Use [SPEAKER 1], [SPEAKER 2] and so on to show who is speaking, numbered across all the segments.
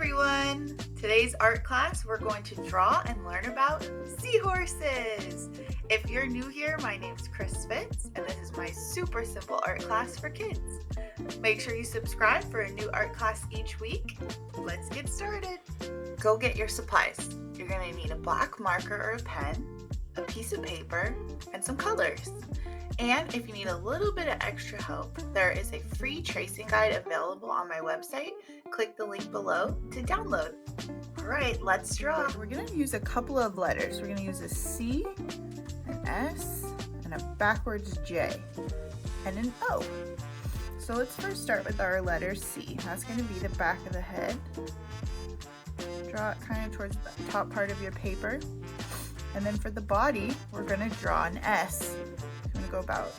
[SPEAKER 1] everyone! Today's art class we're going to draw and learn about seahorses. If you're new here, my name's Chris Fitz and this is my super simple art class for kids. Make sure you subscribe for a new art class each week. Let's get started. Go get your supplies. You're going to need a black marker or a pen, a piece of paper, and some colors. And if you need a little bit of extra help, there is a free tracing guide available on my website. Click the link below to download. All right, let's draw. We're going to use a couple of letters. We're going to use a C, an S, and a backwards J, and an O. So let's first start with our letter C. That's going to be the back of the head. Draw it kind of towards the top part of your paper. And then for the body, we're going to draw an S. I'm going to go about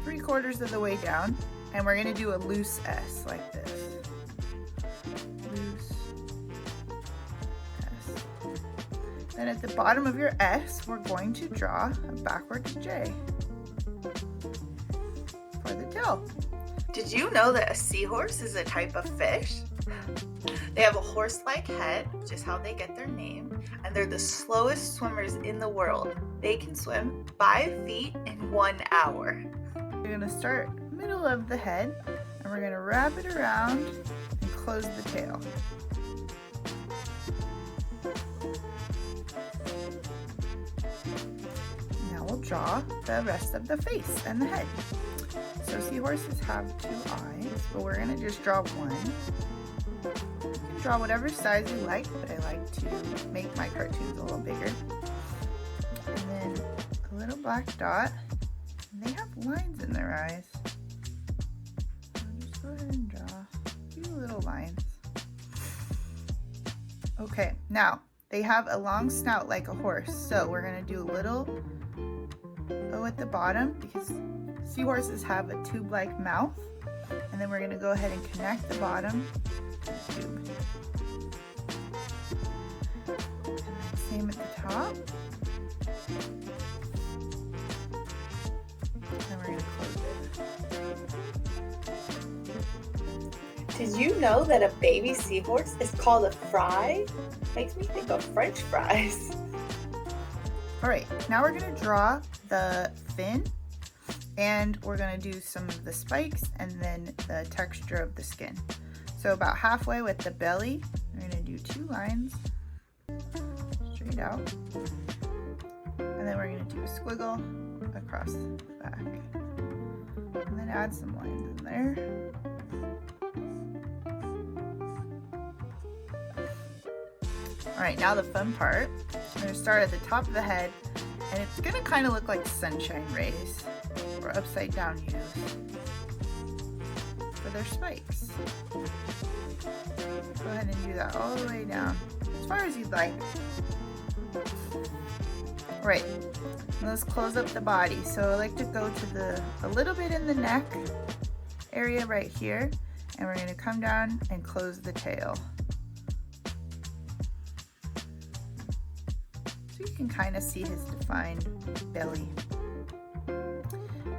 [SPEAKER 1] 3/4 of the way down, and we're going to do a loose S like this. Loose S. Then at the bottom of your S, we're going to draw a backwards J for the tail. Did you know that a seahorse is a type of fish? They have a horse-like head, which is how they get their name, and they're the slowest swimmers in the world. They can swim 5 feet in 1 hour. We're going to start middle of the head, and we're going to wrap it around and close the tail. Now we'll draw the rest of the face and the head. So seahorses have 2 eyes, but we're going to just draw one. You can draw whatever size you like, but I like to make my cartoons a little bigger. And then a little black dot. And they have lines in their eyes. So just go ahead and draw a few little lines. Okay, now they have a long snout like a horse. So we're going to do a little O at the bottom because seahorses have a tube-like mouth. And then we're going to go ahead and connect the bottom to the tube. And then same at the top. And we're going to close it. Did you know that a baby seahorse is called a fry? Makes me think of French fries. Alright, now we're going to draw the fin. And we're going to do some of the spikes and then the texture of the skin. So about halfway with the belly, we're going to do 2 lines straight out. And then we're going to do a squiggle across the back. And then add some lines in there. Alright, now the fun part. We're going to start at the top of the head, and it's going to kind of look like sunshine rays or upside down U's for their spikes. Go ahead and do that all the way down, as far as you'd like. Right, let's close up the body. So I like to go to a little bit in the neck area right here, and we're going to come down and close the tail. So you can kind of see his defined belly.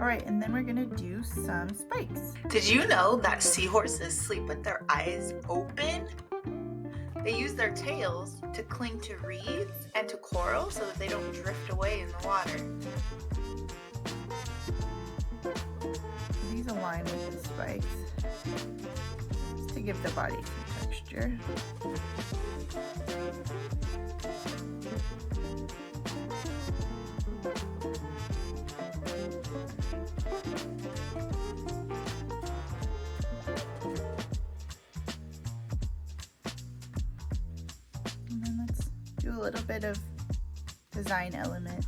[SPEAKER 1] Alright, and then we're going to do some spikes. Did you know that seahorses sleep with their eyes open? They use their tails to cling to reeds and to coral so that they don't drift away in the water. These align with the spikes just to give the body some texture. And then let's do a little bit of design element.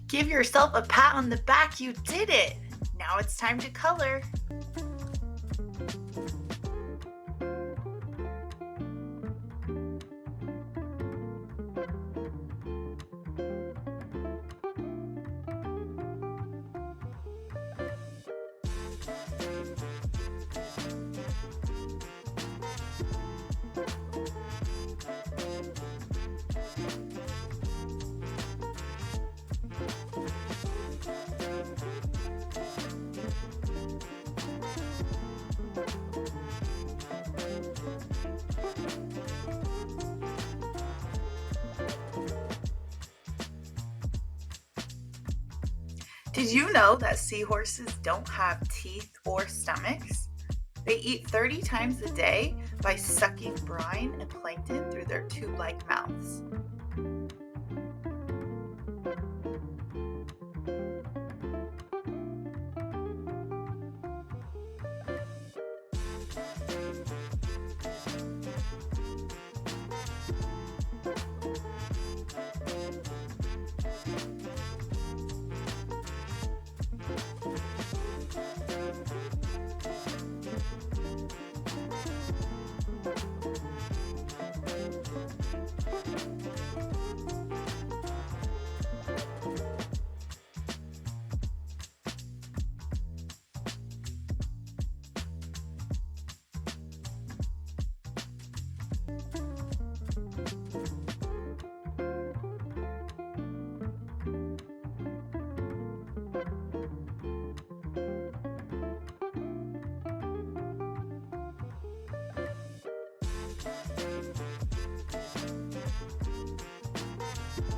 [SPEAKER 1] Give yourself a pat on the back, you did it! Now it's time to color. Did you know that seahorses don't have teeth or stomachs? They eat 30 times a day by sucking brine and plankton through their tube-like mouths.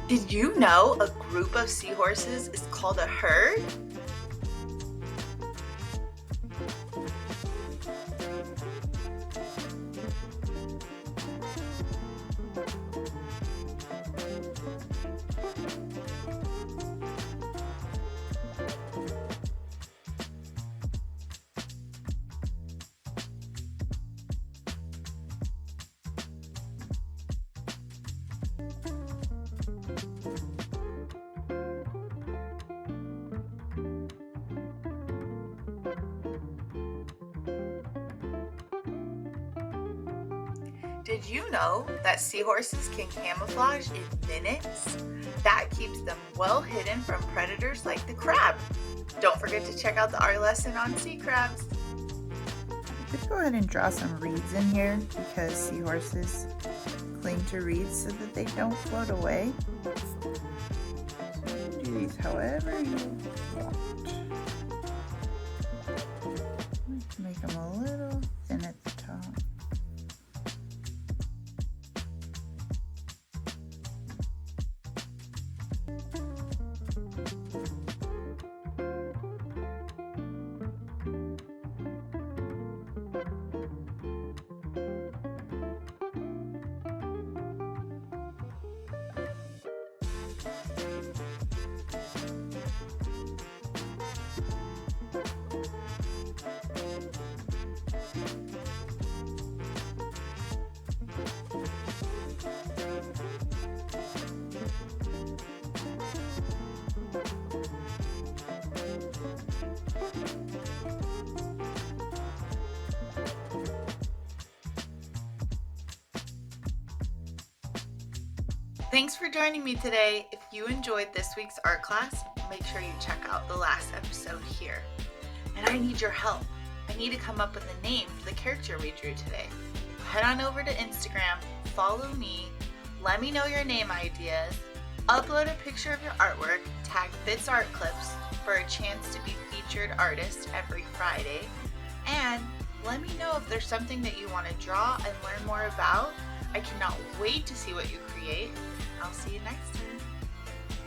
[SPEAKER 1] Did you know a group of seahorses is called a herd? Did you know that seahorses can camouflage in minutes? That keeps them well hidden from predators like the crab. Don't forget to check out the art lesson on sea crabs.
[SPEAKER 2] Let's go ahead and draw some reeds in here because seahorses cling to reeds so that they don't float away. So you can do these however you want. Make them a little thin at the top.
[SPEAKER 1] Thanks for joining me today. If you enjoyed this week's art class, make sure you check out the last episode here. And I need your help. I need to come up with a name for the character we drew today. Head on over to Instagram, follow me, let me know your name ideas, upload a picture of your artwork, tag Fitz Art Clips for a chance to be featured artist every Friday, and let me know if there's something that you want to draw and learn more about. I cannot wait to see what you create. I'll see you next time.